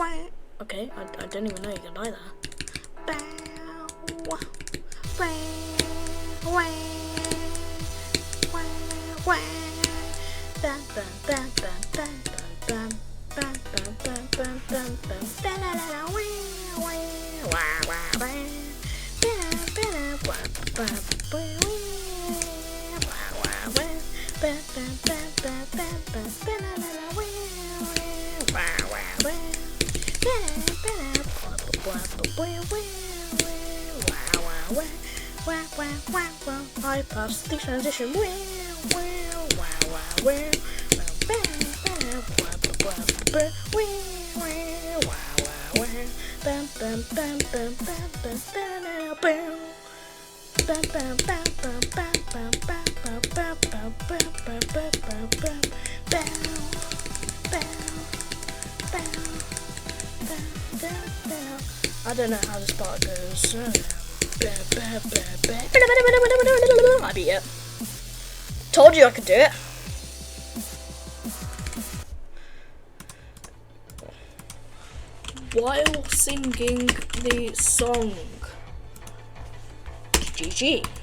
Okay, I don't even know you can lie there. I pass the transition. I don't know how this part goes. I beat it. Told you I could do it. While singing the song. GG.